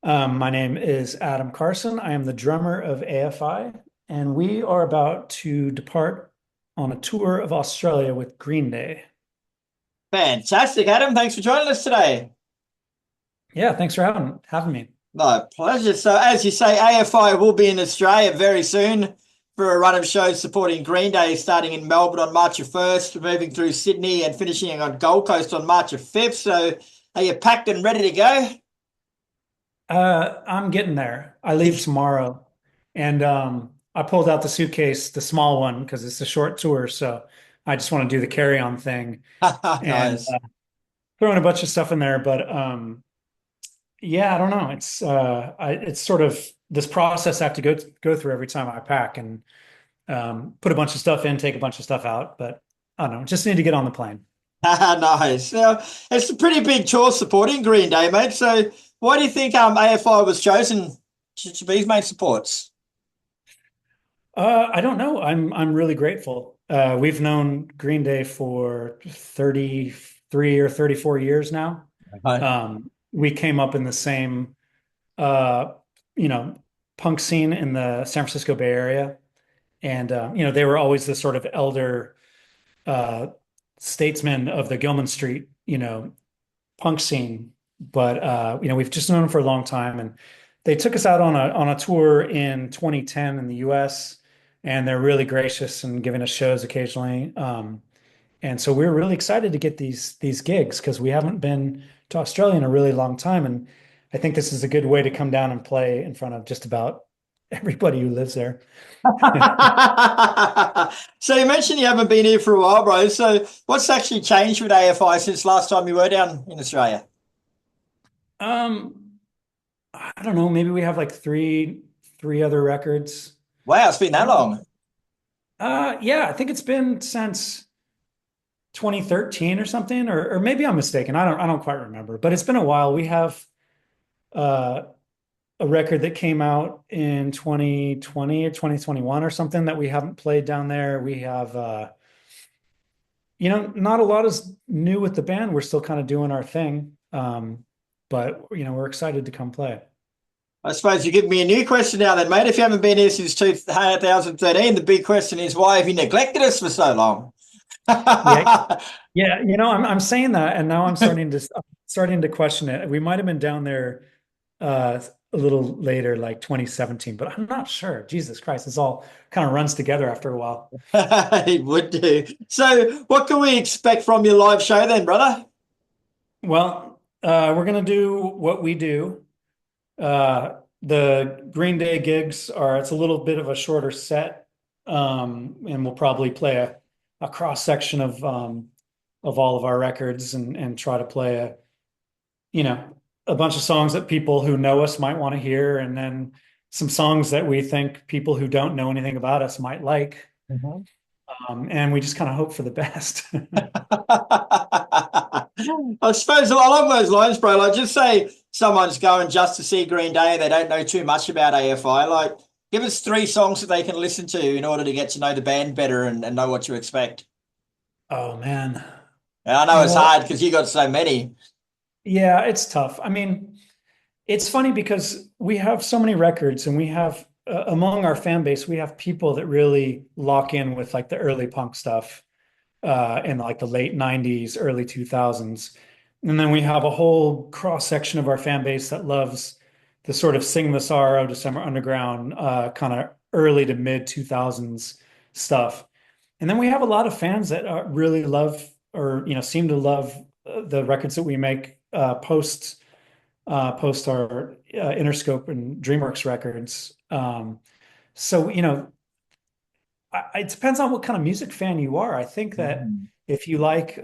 My name is Adam Carson. I am the drummer of AFI, and we are about to depart on a tour of Australia with Green Day. Fantastic, Adam. Thanks for joining us today. Yeah, thanks for having me. No, pleasure. So, as you say, AFI will be in Australia very soon for a run of shows supporting Green Day, starting in Melbourne on March the 1st, moving through Sydney and finishing on Gold Coast on March the 5th. So, are you packed and ready to go? I'm getting there. I leave tomorrow, and I pulled out the suitcase, the small one, because it's a short tour. So I just want to do the carry-on thing and Nice. throw in a bunch of stuff in there. But yeah, I don't know. It's sort of this process I have to go through every time I pack, and put a bunch of stuff in, take a bunch of stuff out, but I don't know, just need to get on the plane. Nice. Now, it's a pretty big chore supporting Green Day, mate. So, why do you think AFI was chosen to be his main supports? I don't know. I'm really grateful. We've known Green Day for 33 or 34 years now. Right. We came up in the same uh, you know, punk scene in the San Francisco Bay Area. And they were always the sort of elder uh statesmen of the Gilman Street, punk scene, but we've just known them for a long time, and they took us out on a tour in 2010 in the US, and they're really gracious and giving us shows occasionally. And so we're really excited to get these gigs because we haven't been to Australia in a really long time, and I think this is a good way to come down and play in front of just about everybody who lives there. So you mentioned you haven't been here for a while, bro. So what's actually changed with AFI since last time you were down in Australia? Um, I don't know, maybe we have like three other records. Wow, it's been that long. Yeah, I think it's been since 2013 or something, or maybe I'm mistaken. I don't quite remember, but it's been a while. We have uh a record that came out in 2020 or 2021 or something that we haven't played down there. We have not a lot is new with the band. We're still kind of doing our thing. But we're excited to come play. I suppose you give me a new question now then, mate. If you haven't been here since 2013, the big question is why have you neglected us for so long? Yeah, yeah, I'm saying that, and now I'm starting to question it. We might have been down there a little later, like 2017, but I'm not sure. Jesus Christ, this all kind of runs together after a while. It would do. So what can we expect from your live show then, brother? Well, we're gonna do what we do. The Green Day gigs it's a little bit of a shorter set, and we'll probably play a cross section of all of our records and try to play you know, a bunch of songs that people who know us might want to hear, and then some songs that we think people who don't know anything about us might like. Mhm. And we just kind of hope for the best. I suppose along those lines, bro, like just say someone's going just to see Green Day and they don't know too much about AFI. Like, give us three songs that they can listen to in order to get to know the band better and know what to expect. Oh man. And I know it's Well, hard because you got so many. yeah, it's tough. I mean, it's funny because we have so many records, and we have among our fan base, we have people that really lock in with like the early punk stuff in like the late 90s, early 2000s. And then we have a whole cross section of our fan base that loves the sort of Sing the Sorrow, December Underground, kind of early to mid 2000s stuff. And then we have a lot of fans that really love, or seem to love the records that we make post our Interscope and DreamWorks records. So it depends on what kind of music fan you are. I think that Mm. if you like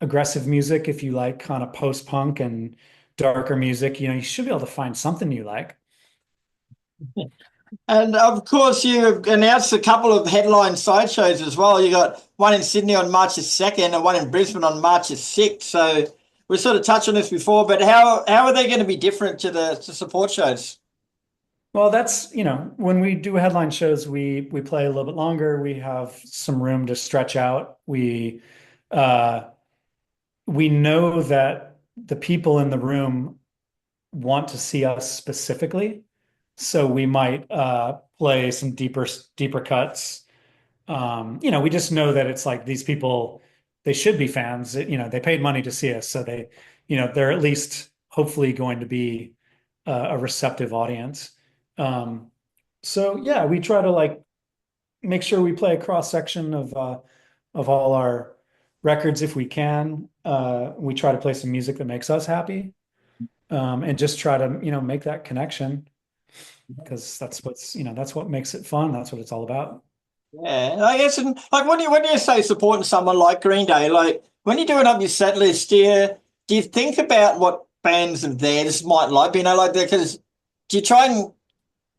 aggressive music, if you like kind of post-punk and darker music, you should be able to find something you like. And of course, you announced a couple of headline sideshows as well. You got one in Sydney on March the 2nd and one in Brisbane on March the 6th. So we sort of touched on this before, but how are they going to be different to support shows? Well, that's, when we do headline shows, we play a little bit longer. We have some room to stretch out. Uh we know that the people in the room want to see us specifically. So we might play some deeper cuts. We just know that it's like these people, they should be fans. They paid money to see us, so they're at least hopefully going to be a receptive audience. So yeah, we try to like make sure we play a cross section of all our records if we can. We try to play some music that makes us happy, and just try to make that connection because that's what makes it fun. That's what it's all about. Yeah, I guess, and like when you say supporting someone like Green Day, like when you're doing up your set list, do you think about what bands of theirs might like? Like because do you try and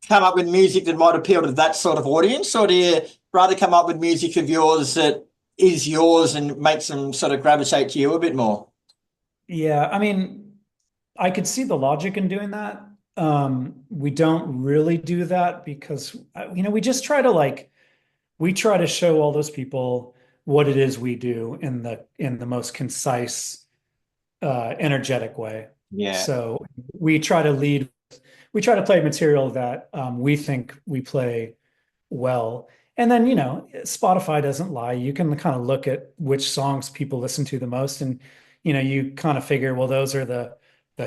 come up with music that might appeal to that sort of audience, or do you rather come up with music of yours that is yours and makes them sort of gravitate to you a bit more? Yeah, I mean, I could see the logic in doing that. We don't really do that because we just try to like we try to show all those people what it is we do in the most concise, energetic way. Yeah, So we try to play material that we think we play well. And then, Spotify doesn't lie. You can kind of look at which songs people listen to the most, and you kind of figure, well, those are the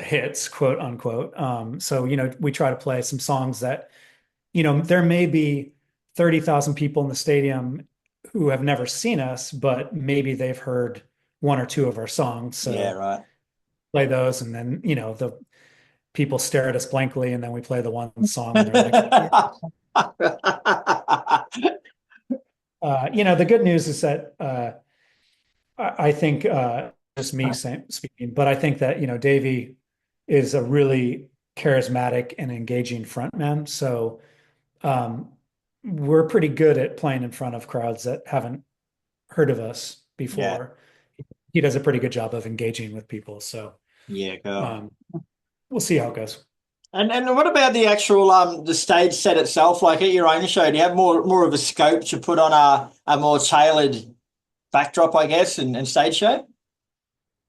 hits, quote unquote. So, we try to play some songs that, there may be 30,000 people in the stadium who have never seen us, but maybe they've heard one or two of our songs. yeah, So right. play those, and then, the people stare at us blankly, and then we play the one song, and they're like, yeah. The good news is that I think just me speaking, but I think that Davey is a really charismatic and engaging frontman. So we're pretty good at playing in front of crowds that haven't heard of us Yeah, before. He does a pretty good job of engaging with people. So yeah, cool. um, we'll see how it goes. And what about the actual the stage set itself? Like at your own show, do you have more of a scope to put on a more tailored backdrop, I guess, and stage show?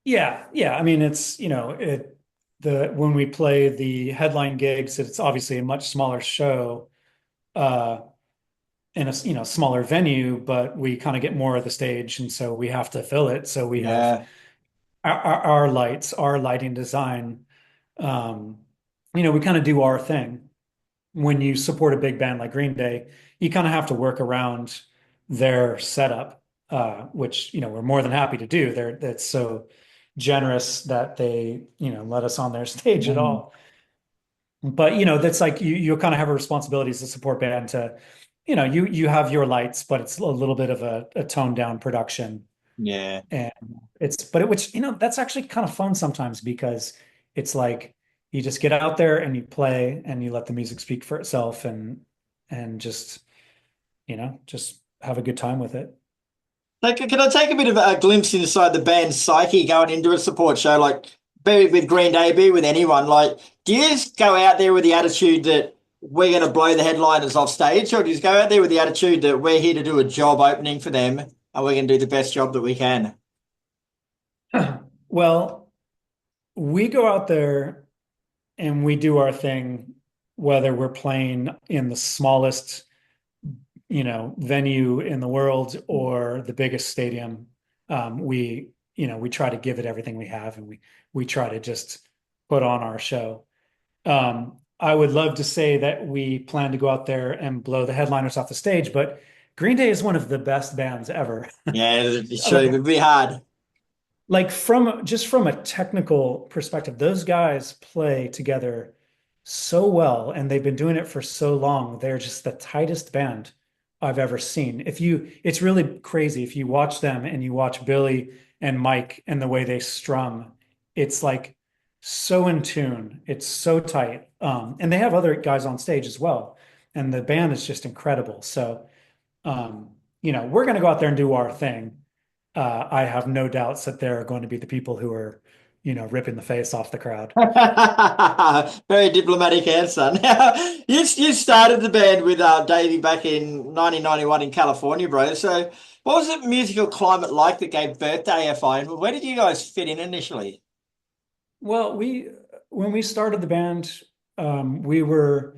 Yeah, yeah. I mean, it's the when we play the headline gigs, it's obviously a much smaller show uh, in a smaller venue, but we kind of get more of the stage, and so we have to fill it. So we have Yeah, our lights, our lighting design. Um, we kind of do our thing. When you support a big band like Green Day, you kind of have to work around their setup, which we're more than happy to do. That's so generous that they let us on their stage at mm, all. But that's like you kind of have a responsibility as a support band to you have your lights, but it's a little bit of a toned down production. yeah, And which that's actually kind of fun sometimes because it's like you just get out there and you play and you let the music speak for itself, and just have a good time with it. like, can I take a bit of a glimpse inside the band's psyche going into a support show? Like, be it with Green Day, be it with anyone. Like, do you just go out there with the attitude that we're going to blow the headliners off stage, or do you just go out there with the attitude that we're here to do a job opening for them and we're going to do the best job that we can? Well, we go out there and we do our thing, whether we're playing in the smallest venue in the world or the biggest stadium. We try to give it everything we have, and we try to just put on our show. I would love to say that we plan to go out there and blow the headliners off the stage, but Green Day is one of the best bands ever. Yeah, it's true. Like, It'd be hard. from a technical perspective, those guys play together so well, and they've been doing it for so long. They're just the tightest band I've ever seen. It's really crazy if you watch them and you watch Billy and Mike and the way they strum. It's like so in tune. It's so tight. And they have other guys on stage as well. And the band is just incredible. So, we're going to go out there and do our thing. I have no doubts that there are going to be the people who are, ripping the face off the crowd. Very diplomatic answer. Now, you started the band with Davey back in 1991 in California, bro. So, what was the musical climate like that gave birth to AFI, and where did you guys fit in initially? Well, when we started the band, we were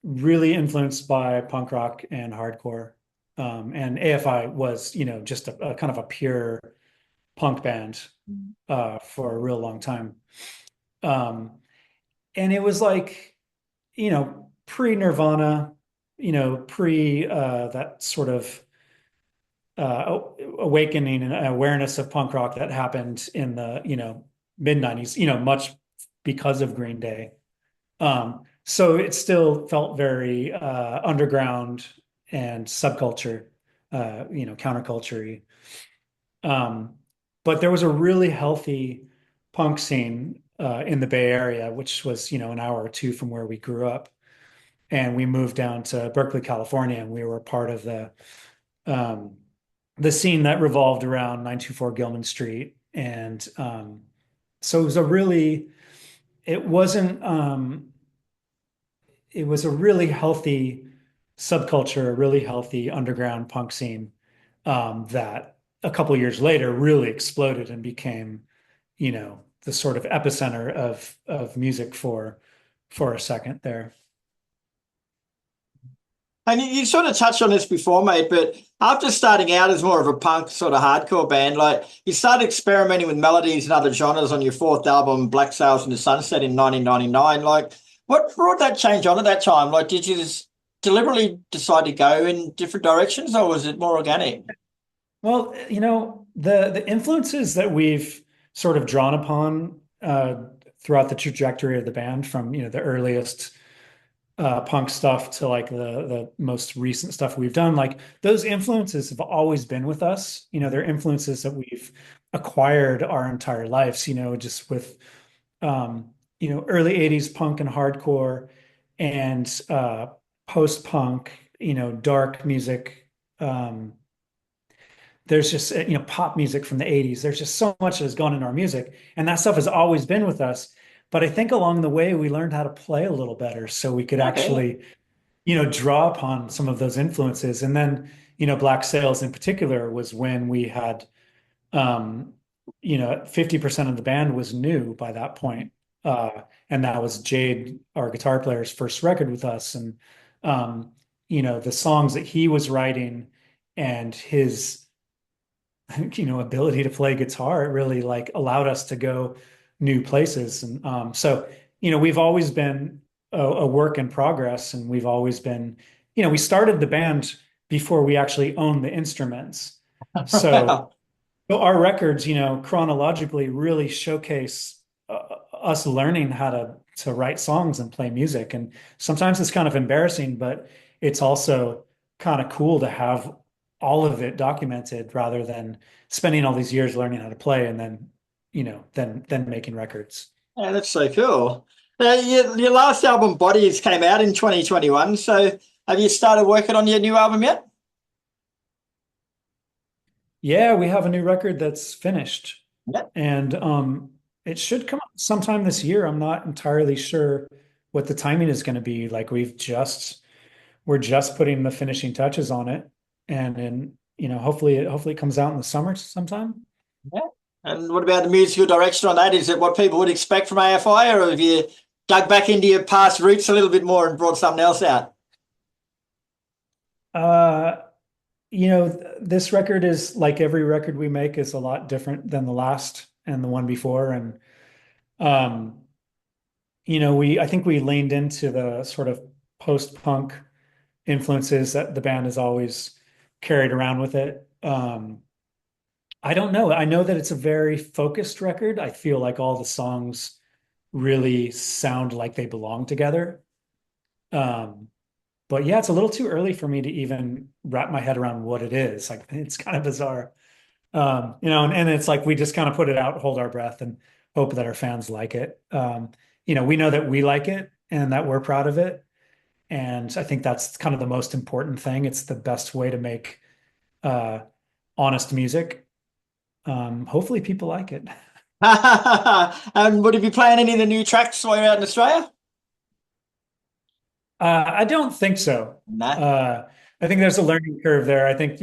really influenced by punk rock and hardcore. And AFI was, just a kind of a pure punk band for a real long time. Um, and it was like, pre-Nirvana, pre that sort of awakening and awareness of punk rock that happened in the, mid 90s, much because of Green Day. So it still felt very underground and subculture, counterculture-y. Um, but there was a really healthy punk scene in the Bay Area, which was, an hour or two from where we grew up. And we moved down to Berkeley, California, and we were part of um, the scene that revolved around 924 Gilman Street. And so it was it wasn't, it was a really healthy subculture, a really healthy underground punk scene that a couple of years later really exploded and became, the sort of epicenter of music for a second there. And you sort of touched on this before, mate, but after starting out as more of a punk sort of hardcore band, like you started experimenting with melodies and other genres on your fourth album, Black Sails in the Sunset in 1999. Like, what brought that change on at that time? Like, did you just deliberately decide to go in different directions, or was it more organic? Well, the influences that we've sort of drawn upon throughout the trajectory of the band, from the earliest punk stuff to like the most recent stuff we've done, like those influences have always been with us. They're influences that we've acquired our entire lives. Just with early '80s punk and hardcore and post-punk, dark music. There's just pop music from the '80s. There's just so much that has gone into our music, and that stuff has always been with us. But I think along the way we learned how to play a little better, so we could Okay. actually draw upon some of those influences. And then Black Sails in particular was when we had 50% of the band was new by that point. And that was Jade, our guitar player's first record with us. And the songs that he was writing and his ability to play guitar, it really like allowed us to go new places. And so we've always been a work in progress, and we've always been, we started the band before we actually owned the instruments. So, Wow. so our records, chronologically really showcase us learning how to write songs and play music. And sometimes it's kind of embarrassing, but it's also kind of cool to have all of it documented rather than spending all these years learning how to play and then, then making records. Yeah, that's so cool. Now, your last album, Bodies, came out in 2021. So have you started working on your new album yet? Yeah, we have a new record that's finished, Yeah. and it should come out sometime this year. I'm not entirely sure what the timing is going to be. Like we're just putting the finishing touches on it, and then hopefully it comes out in the summer sometime. Yeah. And what about the musical direction on that? Is it what people would expect from AFI, or have you dug back into your past roots a little bit more and brought something else out? Uh, this record is like every record we make is a lot different than the last and the one before, and um, I think we leaned into the sort of post-punk influences that the band has always carried around with it. I don't know. I know that it's a very focused record. I feel like all the songs really sound like they belong together. Um, but yeah, it's a little too early for me to even wrap my head around what it is. Like it's kind of bizarre. And it's like we just kind of put it out, hold our breath, and hope that our fans like it. We know that we like it and that we're proud of it. And I think that's kind of the most important thing. It's the best way to make uh, honest music. Hopefully people like it. And would you be playing any of the new tracks while you're out in Australia? I don't think so. Nah. I think there's a learning curve there. I think,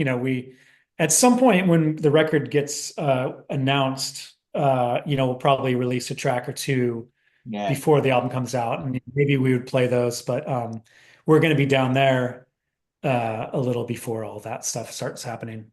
at some point when the record gets announced, we'll probably release a track or two Yeah. before the album comes out, and maybe we would play those. But we're going to be down there a little before all that stuff starts happening.